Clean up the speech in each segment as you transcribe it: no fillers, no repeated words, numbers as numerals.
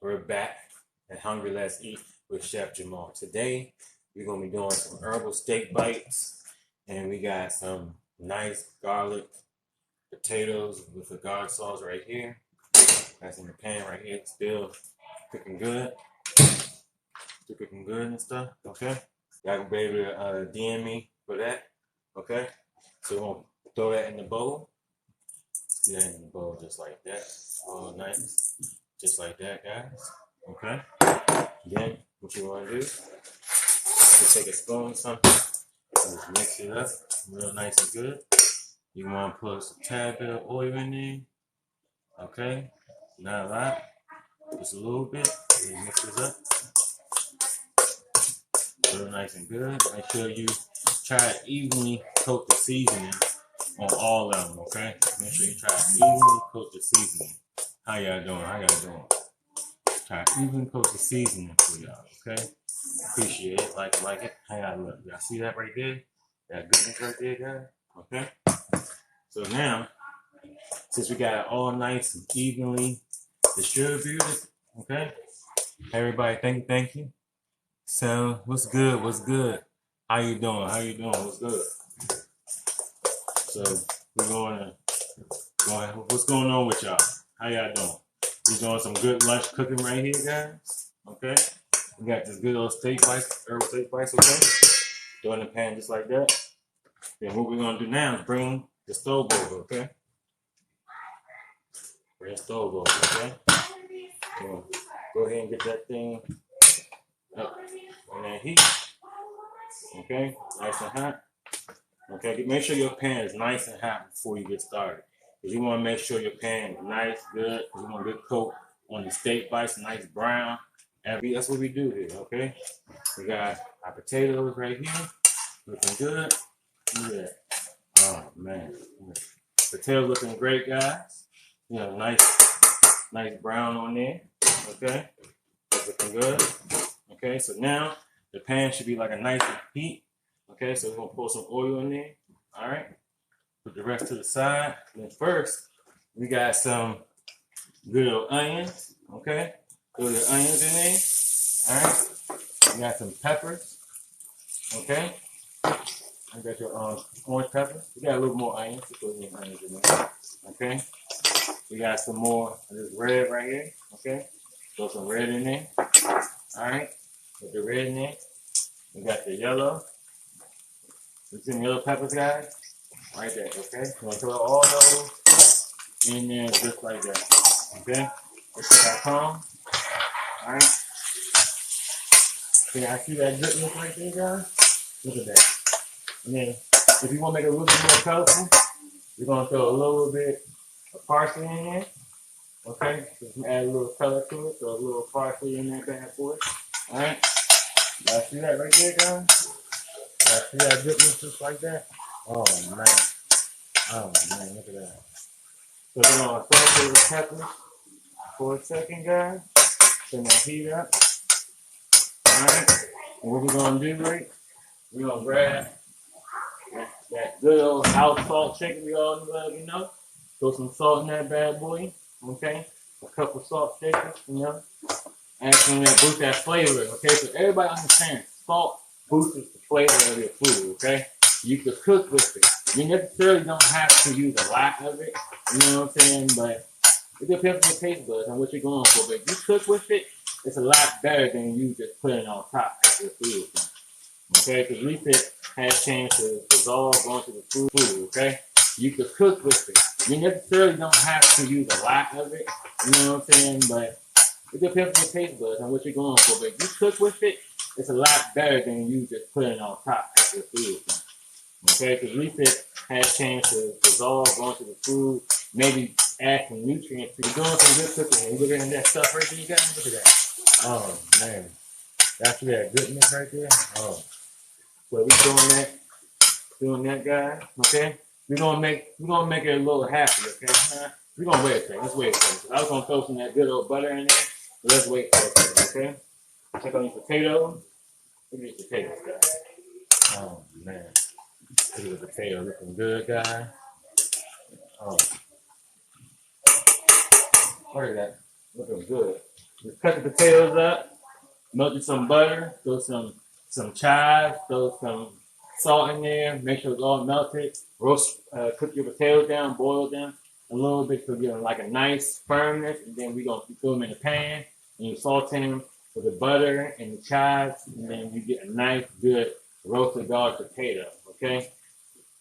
We're back at Hungry Let's Eat with Chef Jamal. Today, we're going to be doing some herbal steak bites, and we got some nice garlic potatoes with the garlic sauce right here. That's in the pan right here, still cooking good. Still cooking good and stuff, okay? Y'all can be able to DM me for that, okay? So we're going to throw that in the bowl. Get that in the bowl just like that. All nice. Just like that, guys. Okay? Then, what you want to do is take a spoon or something and just mix it up real nice and good. You want to put a tad bit of oil in there. Okay? Not a lot. Just a little bit. And mix it up. Real nice and good. Make sure you try to evenly coat the seasoning on all of them, okay? Make sure you try to evenly coat the seasoning. How y'all doing? How y'all doing? Try to even coat the seasoning for y'all, okay? Appreciate it. Like it. How y'all look? Y'all see that right there? That goodness right there, guys? Okay? So now, since we got it all nice and evenly distributed, okay? Everybody, thank you. So, what's good? What's good? How you doing? How you doing? What's good? So, we're going to go ahead. What's going on with y'all? How y'all doing? We're doing some good lunch cooking right here, guys. Okay? We got this good old steak bites, herbal steak bites, okay? Throw in the pan just like that. Then what we're going to do now is bring the stove over, okay? Bring the stove over, okay? So, go ahead and get that thing up on that heat. Okay? Nice and hot. Okay? Make sure your pan is nice and hot before you get started. Because you want to make sure your pan is nice, good. You want a good coat on the steak bites, nice brown. That's what we do here, okay? We got our potatoes right here. Looking good. Look at that. Oh, man. Potatoes looking great, guys. You know, nice brown on there. Okay? That's looking good. Okay, so now the pan should be like a nice heat. Okay, so we're going to pour some oil in there. All right? Put the rest to the side. And then first, we got some good old onions. Okay? Throw the onions in there. All right? We got some peppers. Okay? I got your orange pepper. We got a little more onions. Put some onions in there. Okay? We got some more of this red right here. Okay? Throw some red in there. All right? Put the red in there. We got the yellow. You see the yellow peppers, guys? Right there, okay? So I'm gonna throw all those in there just like that. Okay? Just like that calm. Alright? Can I see that goodness right there, guys? Look at that. And then if you want to make it a little bit more colorful, you're gonna throw a little bit of parsley in there. Okay? Just add a little color to it. Throw a little parsley in there bad boy. Alright? Y'all see that right there, guys? Y'all see that goodness just like that? Oh man. Oh man, look at that. So we're gonna saute the peppers for a second, guys. Turn that heat up. Alright. And what we're gonna do, right? We're gonna grab that good old house salt shaker we all love, you know. Throw some salt in that bad boy. Okay? A couple salt shakers, you know. And some that boost that flavor, okay? So everybody understands salt boosts the flavor of your food, okay? You could cook with it. You necessarily don't have to use a lot of it, you know what I'm saying? But it depends on your taste buds and what you're going for. But if you cook with it, it's a lot better than you just putting it on top of your food. Okay? Because at least it has a chance to dissolve onto the food, okay? You could cook with it. You necessarily don't have to use a lot of it, you know what I'm saying? But it depends on your taste buds and what you're going for. But if you cook with it, it's a lot better than you just putting it on top of your food. Okay, because at least it has a chance to dissolve onto the food, maybe add some nutrients. You're doing some good cooking. You looking at that stuff right there, you guys? Look at that. Oh man, that's that goodness right there. Oh, so we doing that, guys. Okay, we're gonna make it a little happy. Okay, we're gonna wait a second. Let's wait a second. I was gonna throw some of that good old butter in there, but let's wait for a second. Okay, check on these potatoes. Look at these potatoes, guys. Oh man. Look at the potato looking good, guys. Oh. Look at that. Looking good. Just cut the potatoes up, melted some butter, throw some chives, throw some salt in there, make sure it's all melted. Roast, cook your potatoes down, boil them a little bit to get like a nice firmness, and then we're gonna throw them in the pan and you saute them with the butter and the chives, and then you get a nice, good roasted garlic potato. Okay,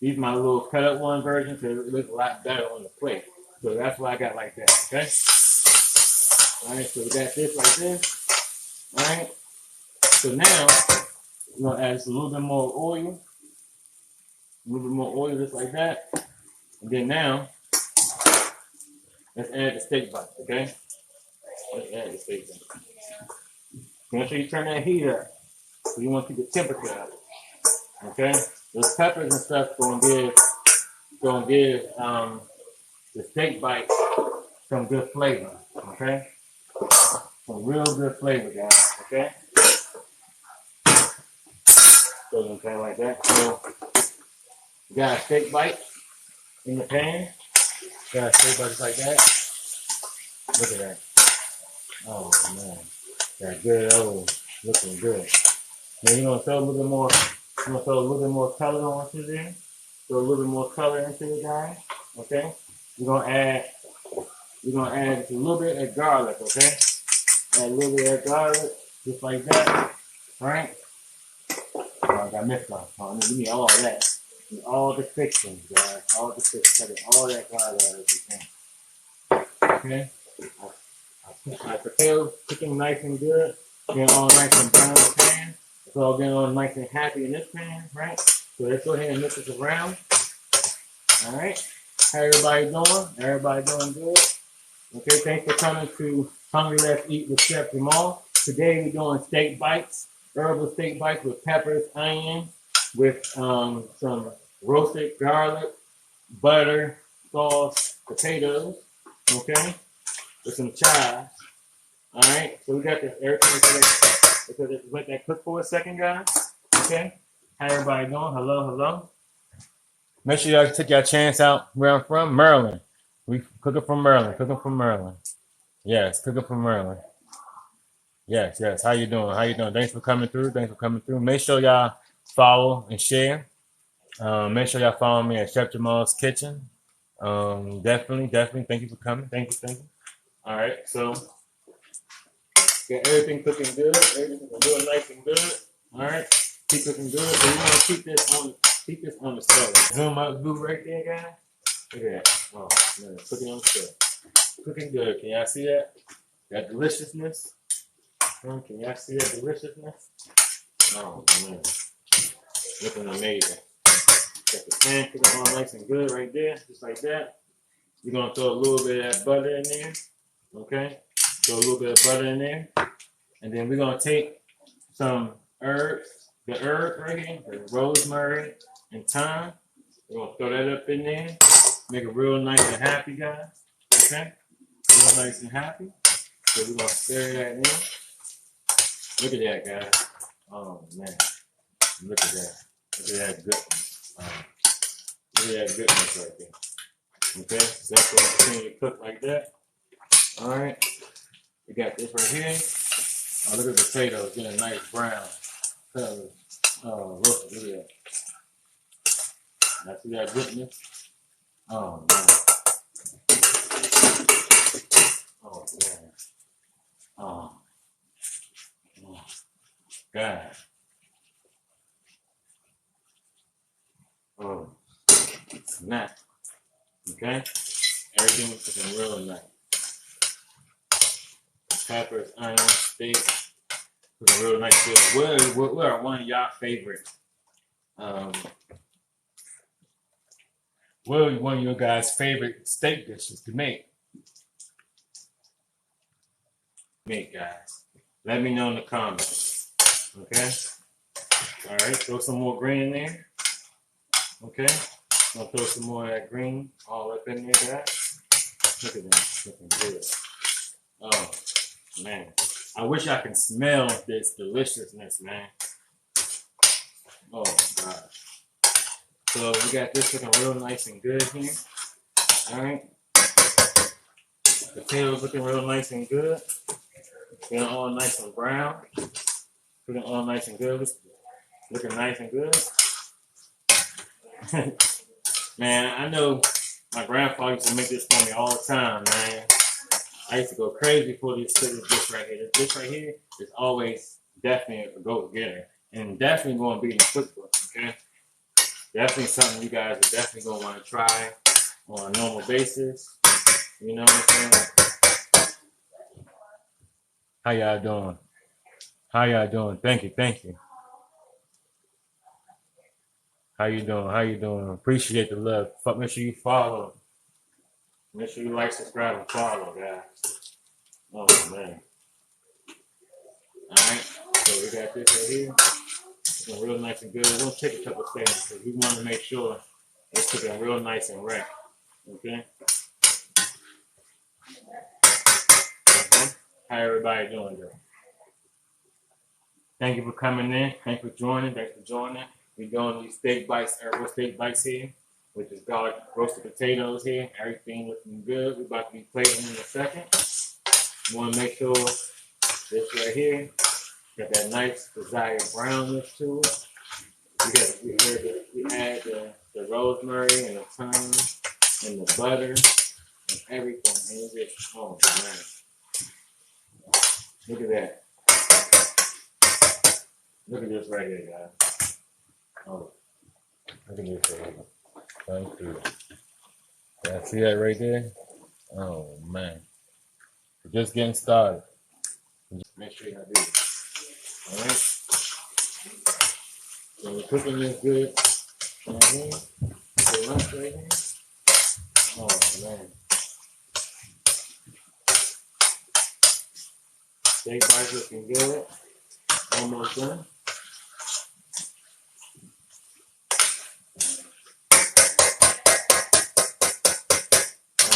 these are my little cut up one version, so it looks a lot better on the plate. So that's why I got like that. Okay. All right, so we got this like this. All right. So now we're gonna add just a little bit more oil, just like that. And then now let's add the steak bites. Okay. Let's add the steak bites. Make sure you turn that heat up. So you want to keep the temperature up. Okay. Those peppers and stuff gonna give the steak bites some good flavor. Okay. Some real good flavor, guys. Okay. So you can like that. So you got a steak bite in the pan. Got a steak bite just like that. Look at that. Oh man. That good old looking good. Now you're gonna throw a little bit more. You're gonna throw a little bit more color onto there. Throw a little bit more color into it, guys. Okay. We're gonna add just a little bit of garlic. Okay. Add a little bit of garlic, just like that. All right. Oh, I got mixed on. Oh, give me all that. All the fixings, guys. All the fixings. All that garlic as you can. Okay. I put my potatoes cooking nice and good. Getting all nice and brown in the pan. It's all getting all nice and happy in this pan, right? So let's go ahead and mix this around. All right. How everybody doing? Everybody doing good? Okay, thanks for coming to Hungry Let's Eat with Chef Jamal. Today we're doing steak bites, herbal steak bites with peppers, onions, with some roasted garlic, butter, sauce, potatoes, okay, with some chives. All right, so we got this everything because it let that cook for a second, guys. Okay, how everybody doing? Hello, hello. Make sure y'all take your chance out where I'm from, Maryland. We cooking from Maryland. Cooking from Maryland. Yes, cooking from Maryland. Yes, yes. How you doing? How you doing? Thanks for coming through. Thanks for coming through. Make sure y'all follow and share. Make sure y'all follow me at Chef Jamal's Kitchen. Definitely. Thank you for coming. Thank you. All right, so get everything cooking good. Everything cooking nice and good. All right, keep cooking good. So you want to keep this on the stove. Zoom up, blue right there, guys. Look at that. Oh man, cooking on the stove. Cooking good. Can y'all see that? That deliciousness. Can y'all see that deliciousness? Oh man, looking amazing. Got the pan cooking all nice and good right there, just like that. You're gonna throw a little bit of that butter in there, okay? Throw a little bit of butter in there, and then we're gonna take some herbs, the herbs right here, the rosemary and thyme. We're gonna throw that up in there, make it real nice and happy, guys. Okay, real nice and happy. So we're gonna stir that in. Look at that, guys. Oh man, look at that. Look at that goodness. Look at that goodness right there. Okay, so that's what I'm continue to cook like that. All right, we got this right here. Oh, look at the potatoes getting a nice brown color. Oh, look at that. Now see that goodness? Oh man. Oh man. Oh. God. Oh. Snap. Okay? Everything was looking real nice. Peppers, onions, steak. Looking real nice. What are one of y'all favorite? What are one of your guys' favorite steak dishes to make? Guys. Let me know in the comments. Okay? Alright, throw some more green in there. Okay? I'm gonna throw some more of that green all up in there, guys. Look at that. Looking good. Oh, man. I wish I could smell this deliciousness, man. Oh, gosh. So we got this looking real nice and good here. Alright. Potatoes looking real nice and good. Getting all nice and brown. Looking all nice and good. Looking nice and good. Man, I know my grandfather used to make this for me all the time, man. I used to go crazy for this dish right here. This dish right here is always definitely a go-getter. And definitely going to be in the cookbook, okay? Definitely something you guys are definitely going to want to try on a normal basis. You know what I'm saying? How y'all doing? How y'all doing? Thank you, thank you. How you doing? How you doing? Appreciate the love. Make sure you follow. Make sure you like, subscribe, and follow, guys. Oh, man. Alright, so we got this right here. It's looking real nice and good. It's going to take a couple seconds because we want to make sure it's looking real nice and right. Okay? How everybody doing, though? Thank you for coming in. Thanks for joining. We're doing these steak bites, herbal steak bites here, which is garlic roasted potatoes here. Everything looking good. We're about to be plating in a second. You want to make sure this right here got that nice desired brownness to it. We add the rosemary and the thyme and the butter and everything. And it's just, oh man. Look at that. Look at this right here, guys. Oh, look at this right here. Thank you. Yeah, see that right there? Oh man. We're just getting started. Just make sure y'all do it. Alright? So we're cooking this good right here. So lunch right here. Oh man. Steak bites looking good. Almost done.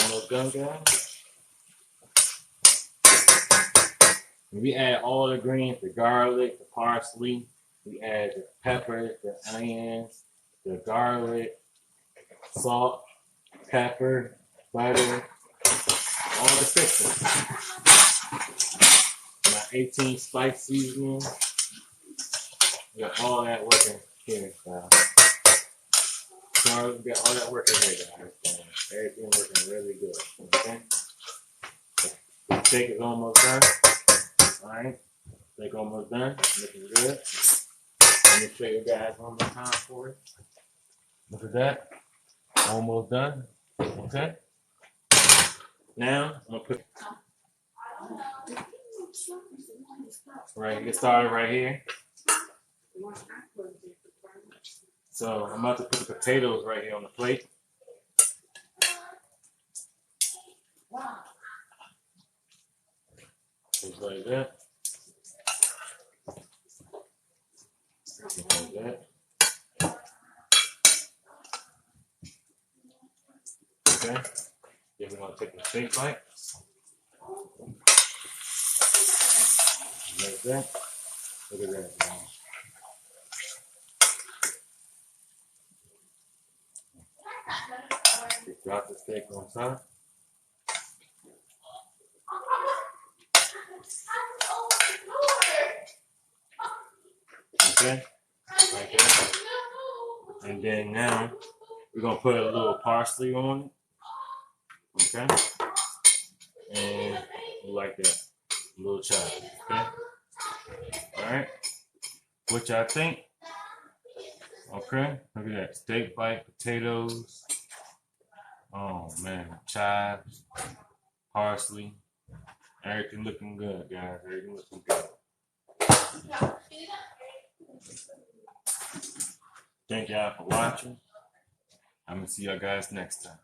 Almost done, guys. We add all the greens, the garlic, the parsley. We add the peppers, the onions, the garlic, salt, pepper, butter, all the fixings. My 18 spice seasoning. We got all that working here, guys. So we got all that working here, guys. Everything working really good. Okay. The steak is almost done. Alright. Steak almost done. Looking good. Let me show you guys one more time for it. Look at that. Almost done. Okay. Now I'm gonna put get started right here. So I'm about to put the potatoes right here on the plate. Just like that. Just like that. Okay. Then we're gonna take the steak bite. Like that. Look at that, man. Just drop the steak on top. Okay, like that. And then now we're gonna put a little parsley on it. Okay, and like that, a little chop. Okay, all right. What y'all think? Okay, look at that steak bite, potatoes. Oh man, chives, parsley. Everything looking good, guys. Everything looking good. Thank y'all for watching. I'm gonna see y'all guys next time.